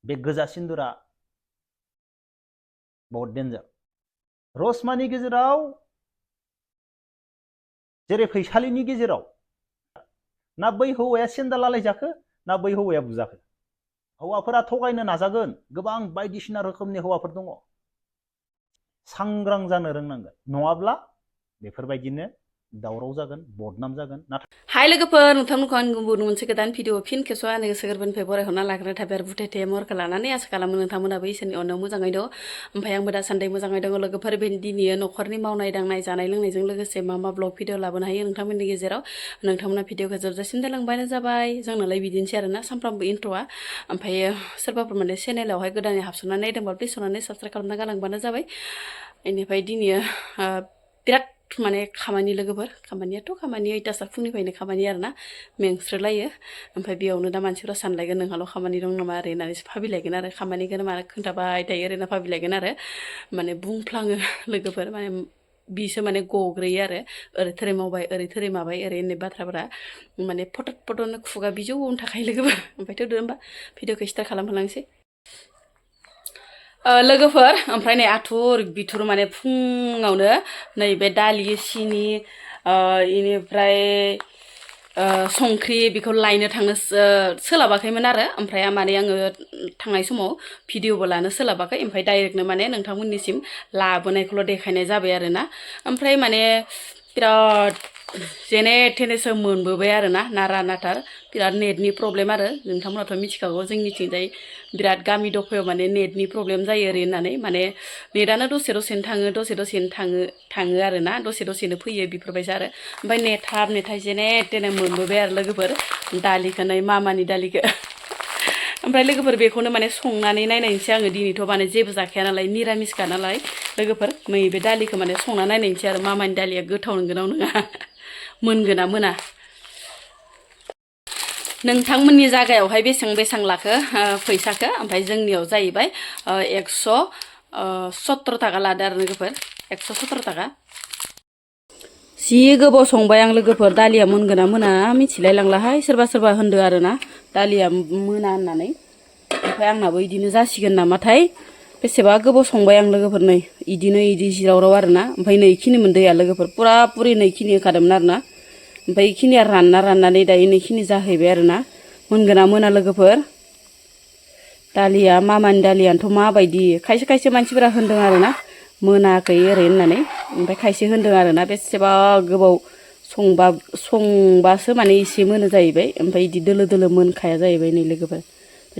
बे गोजा सिन्दुरा बहुत डेन्जार रसमानि गेजेराव जेरै फैसालिनि गेजेराव ना बै हौवाया सेन्दाल आलायजाखो ना बै हौवाया बुजाखो हौवाफोरा थगायनो नाजागोन गोबां बायदिसिना रोखोमनि हौवाफोर दङ सांग्रां जानो रोंनांगोन नङाब्ला बेफोरबायदिनो दावराव जागोन बदनाम जागोन हाय लोगोफोर नोंथांमोनखौ आं गुबुन मोनसे गोदान भिडिअ फिन खेबसेआव आंनि गोसो गोरबोनिफ्राय बरायहरना लाग्रोनाय थाबाय आरो बुथेथे महरखौ लानानै आसा खालामो नोंथांमोनाबो इसोरनि अननायाव मोजाङै दं ओमफ्राय आंबो दासान्दि मोजाङै दङ लोगोफोर बे दिनै न'खरनि मावनाय दांनाय जानाय लोंनायजों लोगोसे मा मा ब्लग भिडिअ लाबोनो हायो नोंथांमोननि गेजेराव नोंथांमोना भिडिअखौ जोबजासिम देलांबानो जाबाय जोंनालाय बिदिनोसै आरोना सानफ्रामबो इन्ट्र'आ ओमफ्राय सोरबाफोर माने चेनेलावहाय गोदानै हाबसननानै नायदोंबा प्लिज अननानै साबस्क्राइब खालामना गालांबानो जाबाय बेनिफ्राय दिनै बिराद माने खामानि लोगोफोर खामानियाथ' खामानि 8 फुंनिफ्रायनो खामानि आरोना मेंस्रोलायो ओमफ्राय बेयावनो दा मानसिफ्रा सानलायगोन नोंहाल' खामानि दं नामा ओरै होननानैसो भाबिलायगोन आरो खामानिखौनो माने खोन्थाबाय थायो ओरैनो भाबिलायगोन आरो माने बुंफ्लाङो लोगोफोर माने बिसो माने गग्रोयो आरो ओरै थोरै मावबाय ओरै थोरै माबाय ओरै होननाय बाथ्राफोरा माने फटक फटकनो खुगा बिजौआवनो थाखायो लोगोफोर ओमफ्रायथ' दो होमबा भिडिअखौ स्टार्ट खालामहोलांसै लोगोफोर ओमफ्राय नै आथुर बिथुर माने फुङावनो नैबे दालि सिनि इनिफ्राय संख्रि बेखौ लायनो थांनो सोलाबाखैमोन आरो ओमफ्राय माने आङो थांनाय समाव भिडिअबो लानो सोलाबाखै ओमफ्राय डाइरेक्टनो माने नोंथांमोननिसिम लाबोनायखौल' देखायनाय जाबाय आरोना ओमफ्राय माने बिराद जेने थेनेसो मोनबोबाय आरोना नारा नाथार बिराद नेटनि प्रब्लेम आरो नोंथांमोनाथ' मिथिखागौ जोंनिथिंजाय बिराद गामि दफायाव माने नेटनि प्रब्लेम जायो ओरै होननानै माने नेटआनो दसे दसेनो थाङो दसे दसेनो थाङो आरोना दसे दसेनो फैयो बेफोरबायसा आरो ओमफ्राय नेथाब नेथाय जेने थेने मोनबोबाय आरो लोगोफोर दालिखौ नै मामानि दालिखौ ओमफ्राय लोगोफोर बेखौनो माने संनानै नायनायनोसै आङो दिनैथ' माने जेबो जाखाया नालाय निरामिसखा नालाय लोगोफोर नैबे दालिखौ माने संना नायनायनोसै आरो मामानि दालिया गोथाव नंगोना नङा मोनगोना मोना नोंथांमोननि जायगायावहाय बेसेबां लाखो फैसाखौ ओमफ्राय जोंनियाव जाहैबाय 117 थाखा लादो आरो लोगोफोर 117 थाखा जि गोबाव संबाय आं लोगोफोर दालिया मोनगोना मोना मिथिलाय लांलाहाय सोरबा सोरबा होनदो आरोना दालिया मोना होननानै ओमफ्राय आंनाबो इदिनो जासिगोन नामाथाय बेसेबा गोबाव संबाय आं लोगोफोर नै इदि जिराव आरोना ओमफ्राय नै इखिनिमोन दैया लोगोफोर पुरा पुरि नै इखिनि होखादोंमोन आरोना ओमफ्राय इखिनिया राननानै दायो नैखिनि जाहैबाय आरोना मोनगोना मोना लोगोफोर दालिया मामानि दालियानोथ' माबायदि खायसे मानसिफोरा होनदों आरोना मोनाखै ओरै होननानै ओमफ्राय खायसे होनदों आरोना बेसेबा गोबाव संबासो माने एसे मोनो जाहैबाय ओमफ्राय इदि दोलो दोलो मोनखाया जाहैबाय नै लोगोफोर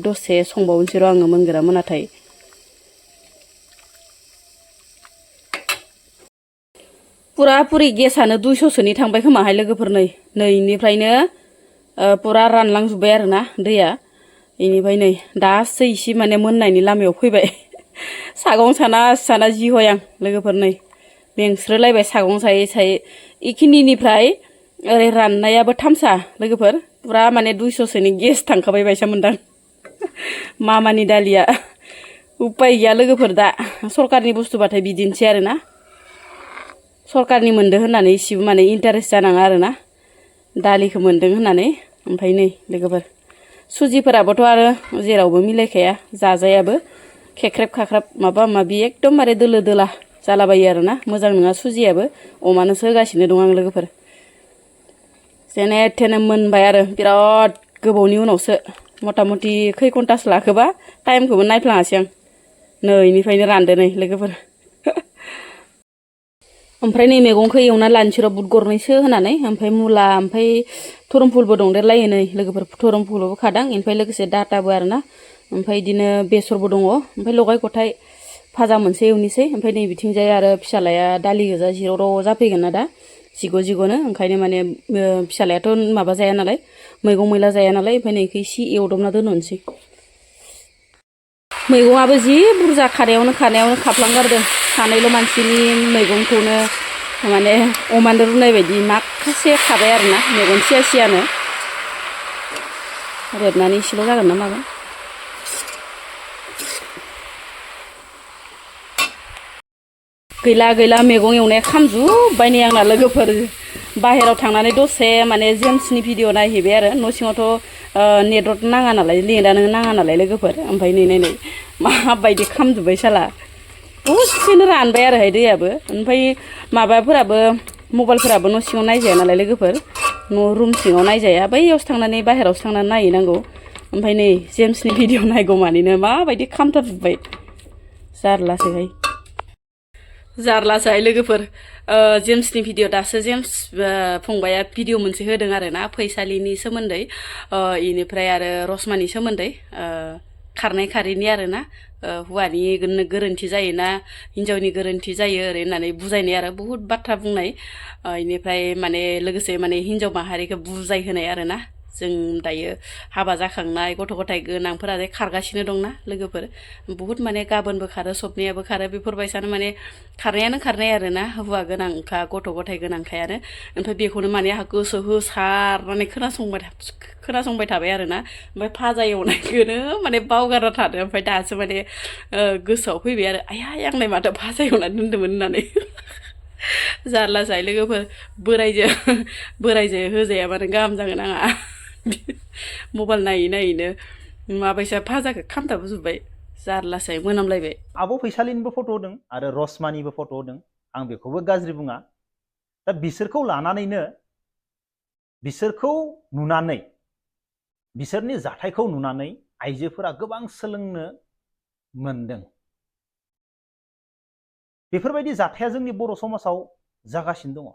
दसे संबावनोसै र' आङो मोनगोना मोनाथाय पुरा पुरि गेसानो 200सोनि थांबाय खोमाहाय लोगोफोर नैनिफ्रायनो पुरा रानलांजोब्बाय आरोना दैया इनिफ्राय नै दासो इसे माने मोननायनि लामायाव फैबाय सागं साना जि हय आं लोगोफोर नै मेंस्रोलायबाय सागं सायै इखिनिनिफ्राय ओरै राननायाबो थामसा लोगोफोर पुरा माने 200सोनि गेस थांखाबाय बायसा मोनदां मामानि दालिया उपाय गैया लोगोफोर दा सरकारनि बुस्थुबाथाय बिदिनोसै आरोना सरकारनि मोनदों होननानै इसेबो माने इन्टारेस्ट जानाङा आरोना दालिखौ मोनदों होननानै ओमफ्राय नै लोगोफोर सुजिफोराबोथ' आरो जेरावबो मिलायखाया जाजायाबो खेख्रेब खाख्राब माबा माबि एकदमबारे दोलो दोला जालाबायो आरोना मोजां नङा सुजियाबो अमानोसो होगासिनो दं आं लोगोफोर जेने थेने मोनबाय आरो बिराद गोबावनि उनावसो मथा मथि खै घन्टासो लाखोबा टाइमखौबो नायफ्लाङासै आं नै इनिफ्रायनो रानदो नै लोगोफोर ओमफ्राय नै मैगंखौ एवना लानोसै र' बुद गरनैसो होनानै ओमफ्राय मुला ओमफ्राय धरमफुलबो दंदेरलायो नै लोगोफोर धरमफुलबो खादां ओमफ्राय लोगोसे डाटाबो आरोना ओमफ्राय बिदिनो बेसरबो दङ ओमफ्राय लगाय गथाय भाजा मोनसे एवनोसै ओमफ्राय नै बिथिंजाय आरो फिसालाया दालि गोजा जिर' जाफैगोन ना दा जिग'नो ओंखायनो माने फिसालायाथ' माबा जाया नालाय मैगं मैला जाया नालाय ओमफ्राय नै इखौ इसे एवदबना दोनहरनोसै मैगङाबो जि बुरजा खानायावनो खाफ्लांगारदों सानैल' मानसिनि मैगंखौनो माने अमानो रुनाय बायदि माखासे खाबाय आरोना मैगं सियानो रेबनानै इसेल' जागोन ना मागोन गैला मैगं एवनाया खामजोब्बाय नै आंना लोगोफोर बाहेराव थांनानै दसे माने जेम्सनि भिडिअ नायहैबाय आरो न' सिङावथ' नेटवर्क नाङा नालाय नेटानो नाङा नालाय लोगोफोर ओमफ्राय नै माबायदि खामजोब्बाय साला दसेनो रानबाय आरोहाय दैयाबो ओमफ्राय माबाफोराबो मबाइलफोराबो न' सिङाव नायजाया नालाय लोगोफोर न' रुम सिङाव नायजाया बैयावसो थांनानै बाहेरावसो थांनानै नायहैनांगौ ओमफ्राय नै जेम्सनि भिडिअ नायगौमानिनो माबायदि खामथारजोब्बाय जारलासैहाय जारलासोहाय लोगोफोर जेम्सनि भिडिअ दासो जेम्स फंबाया भिडिअ मोनसे होदों आरो ना फैसालिनि सोमोन्दै इनिफ्राय आरो रसमानि सोमोन्दै खारनाय खारैनि आरो ना हौवानि गोरोन्थि जायोना हिन्जावनि गोरोन्थि जायो ओरै होननानै बुजायनाय आरो बुहुत बाथ्रा बुंनाय इनिफ्राय माने लोगोसे माने हिन्जाव माहारिखौ बुजायहोनाय आरो ना जों दायो हाबा जाखांनाय गथ' गथाय गोनांफोरा खारगासिनो दंना लोगोफोर बुहुत माने गाबोनबो खारो सबनियाबो खारो बेफोरबायसानो माने खारनायानो खारनाय आरो ना हौवा गोनांखा गथ' गथाय गोनांखायानो ओमफ्राय बेखौनो माने आंहा गोसो होसारनानै खोनासंबाय थाबाय आरो ना ओमफ्राय फाजा एवनायखौनो माने बावगारना थादों ओमफ्राय दासो माने गोसोआव फैबाय आरो आया आंलाय माथो फाजा एवनानै दोन्दोंमोन होननानै जारलासोहाय लोगोफोर बोरायजों होजायाबानो गाहाम जागोन आंहा मबाइल नायैनो माबायसा फाजाखौ खामथाबजोब्बाय जारलासै मोनामलायबाय आब' फैसालिनिबो फट' होदों आरो रसमानिबो फट' होदों आं बेखौबो गाज्रि बुङा दा बिसोरखौ लानानैनो बिसोरखौ नुनानै बिसोरनि जाथायखौ नुनानै आइजोफोरा गोबां सोलोंनो मोनदों बेफोरबायदि जाथाया जोंनि बर' समाजाव जागासिनो दङ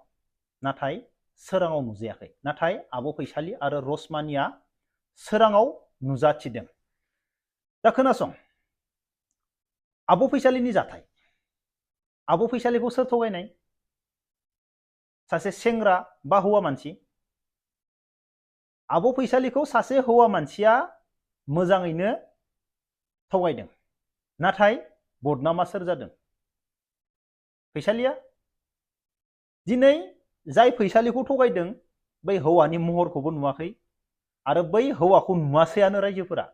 नाथाय सोराङाव नुजायाखै नाथाय आब' फैसालि आरो रसमानिया सोराङाव नुजाथिदों दा खोनासं आब' फैसालिनि जाथाय आब' फैसालिखौ सोर थगायनाय सासे सेंग्रा बा हौवा मानसि आब' फैसालिखौ सासे हौवा मानसिया मोजाङैनो थगायदों नाथाय बदनामा सोर जादों फैसालिया दिनै जाय फैसालिखौ थगायदों बै हौवानि महरखौबो नुवाखै आरो बै हौवाखौ नुवासैयानो रायजोफोरा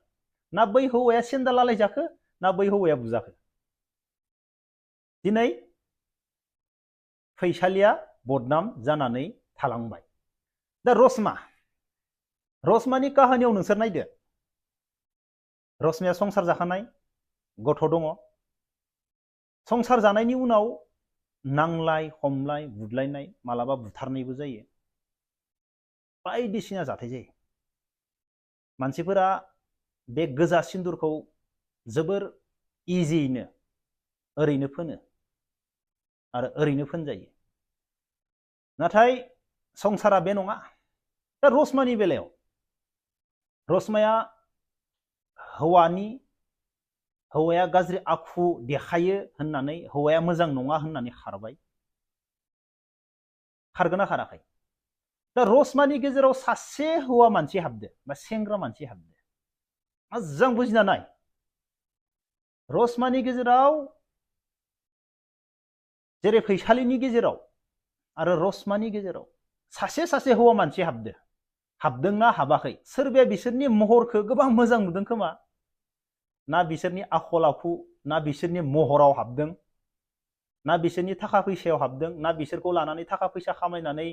ना बै हौवाया सेन्दाल आलायजाखो ना बै हौवाया बुजाखो दिनै फैसालिया बदनाम जानानै थालांबाय दा रसमानि काहानियाव नोंसोर नायदो रसमाया संसार जाखानाय गथ' दङ संसार जानायनि उनाव नांलाय हमलाय बुदलायनाय मालाबा बुथारनायबो जायो बायदिसिना जाथाय जायो मानसिफोरा बे गोजा सिन्दुरखौ जोबोर इजियैनो ओरैनो फोनो आरो ओरैनो फोनजायो नाथाय संसारा बे नङा दा रसमानि बेलायाव रसमाया हौवाया गाज्रि आखु देखायो होननानै हौवाया मोजां नङा होननानै खारगोना खाराखै दा रसमानि गेजेराव सासे हौवा मानसि हाबदो बा सेंग्रा मानसि हाबदो मोजां बुजिना नाय रसमानि गेजेराव जेरै फैसालिनि गेजेराव आरो रसमानि गेजेराव सासे हौवा मानसि हाबदोंना हाबाखै सोरबाया बिसोरनि महरखौ गोबां मोजां नुदों खोमा ना बिसोरनि आखल आखु ना बिसोरनि महराव हाबदों ना बिसोरनि थाखा फैसायाव हाबदों ना बिसोरखौ लानानै थाखा फैसा खामायनानै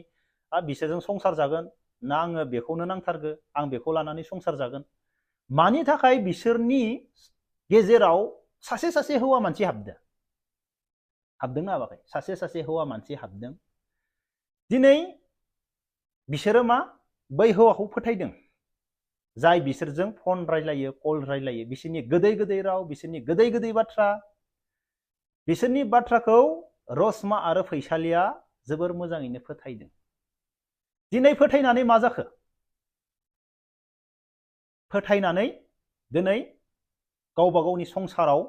बिसोरजों संसार जागोन ना आङो बेखौनो नांथारगो आं बेखौ लानानै संसार जागोन मानि थाखाय बिसोरनि गेजेराव सासे हौवा मानसि हाबदोंना हाबाखै सासे हौवा मानसि हाबदों दिनै बिसोरो मा बै हौवाखौ फोथायदों जाय बिसोरजों फन रायलायो कल रायलायो बिसोरनि गोदै राव बिसोरनि गोदै बाथ्रा बिसोरनि बाथ्राखौ रसमा आरो फैसालिया जोबोर मोजाङैनो फोथायदों दिनै फोथायनानै मा जाखो फोथायनानै दिनै गावबा गावनि संसाराव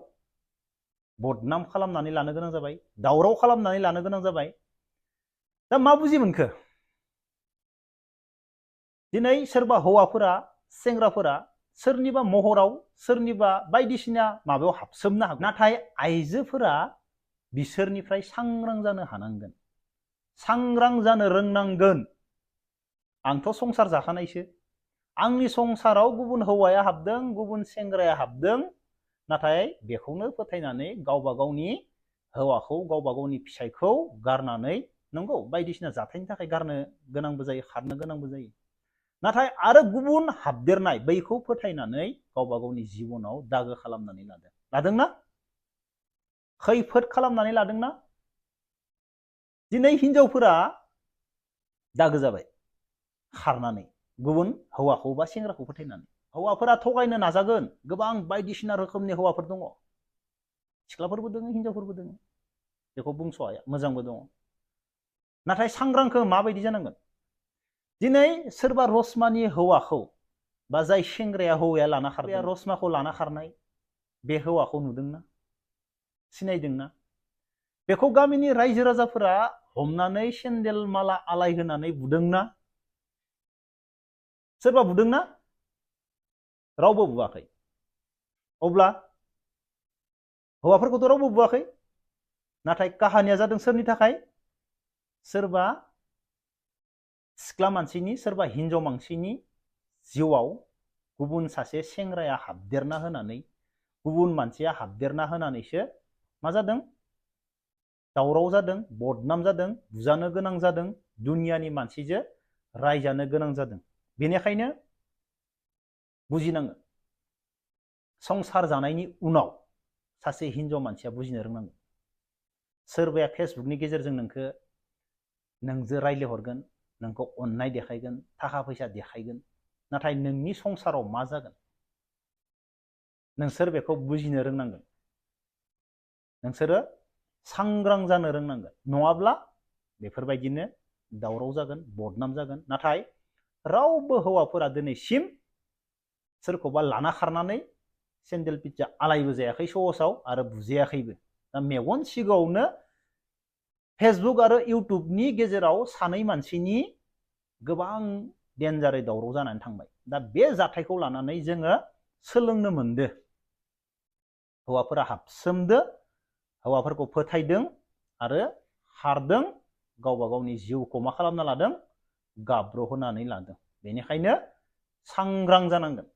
बदनाम खालामनानै लानो गोनां जाबाय दावराव खालामनानै लानो गोनां जाबाय दा मा बुजि मोनखो दिनै सोरबा हौवाफोरा सेंग्राफोरा सोरनिबा महराव सोरनिबा बायदिसिना माबायाव हाबसोमनो हागौ नाथाय आइजोफोरा बिसोरनिफ्राय सांग्रां जानो हानांगोन सांग्रां जानो रोंनांगोन आंथ' संसार जाखानायसो आंनि संसाराव गुबुन हौवाया हाबदों गुबुन सेंग्राया हाबदों नाथाय बेखौनो फोथायनानै गावबा गावनि हौवाखौ गावबा गावनि फिसायखौ गारनानै नंगौ बायदिसिना जाथायनि थाखाय गारनो गोनांबो जायो खारनो गोनांबो जायो नाथाय आरो गुबुन हाबदेरनाय बैखौ फोथायनानै गावबा गावनि जिबनाव दागो खालामनानै लादोंना खैफोद खालामनानै लादोंना दिनै हिनजावफोरा दागो जाबाय खारनानै गुबुन हौवाखौ बा सेंग्राखौ फोथायनानै हौवाफोरा थगायनो नाजागोन गोबां बायदिसिना रोखोमनि हौवाफोर दङ सिख्लाफोरबो दङ हिनजावफोरबो दङ बेखौ बुंस' हाया मोजांबो दङ नाथाय सांग्रांखौ माबायदि जानांगोन दिनै सोरबा रसमानि हौवाखौ बा जाय सेंग्राया हौवाया लाना खारबाय रसमाखौ लाना खारनाय बे हौवाखौ नुदोंना सिनायदोंना बेखौ गामिनि रायजो राजाफोरा हमनानै सेन्देल माला आलाय होनानै बुदोंना सोरबा बुदोंना रावबो बुवाखै अब्ला हौवाफोरखौथ' रावबो बुवाखै नाथाय काहानिया जादों सोरनि थाखाय सोरबा सिख्ला मानसिनि सोरबा हिनजाव मानसिनि जिउआव गुबुन सासे सेंग्राया हाबदेरना होनानै गुबुन मानसिया हाबदेरना होनानैसो मा जादों दावराव जादों बदनाम जादों बुजानो गोनां जादों दुनियानि मानसिजों रायजानो गोनां जादों बेनिखायनो बुजिनांगोन संसार जानायनि उनाव सासे हिनजाव मानसिया बुजिनो रोंनांगोन सोरबाया फेसबुकनि गेजेरजों नोंजों रायज्लायहरगोन नोंखौ अननाय देखायगोन थाखा फैसा देखायगोन नाथाय नोंनि संसाराव मा जागोन नोंसोर बेखौ बुजिनो रोंनांगोन नोंसोरो सांग्रां जानो रोंनांगोन नङाब्ला बेफोरबायदिनो दावराव जागोन बदनाम जागोन नाथाय रावबो हौवाफोरा दिनैसिम सोरखौबा लाना खारनानै सेन्देल पिज्जा आलायबो जायाखै सहसाव आरो बुजायाखैबो दा मेगन सिगाङावनो फेसबुक आरो इउटुबनि गेजेराव सानै मानसिनि गोबां डेन्जारै दावराव जानानै थांबाय दा बे जाथायखौ लानानै जोङो सोलोंनो मोनदो हौवाफोरा हाबसोमदो हौवाफोरखौ फोथायदों आरो खारदों गावबा गावनि जिउखौ मा खालामना लादों गाब्र'होनानै लादों बेनिखायनो सांग्रां जानांगोन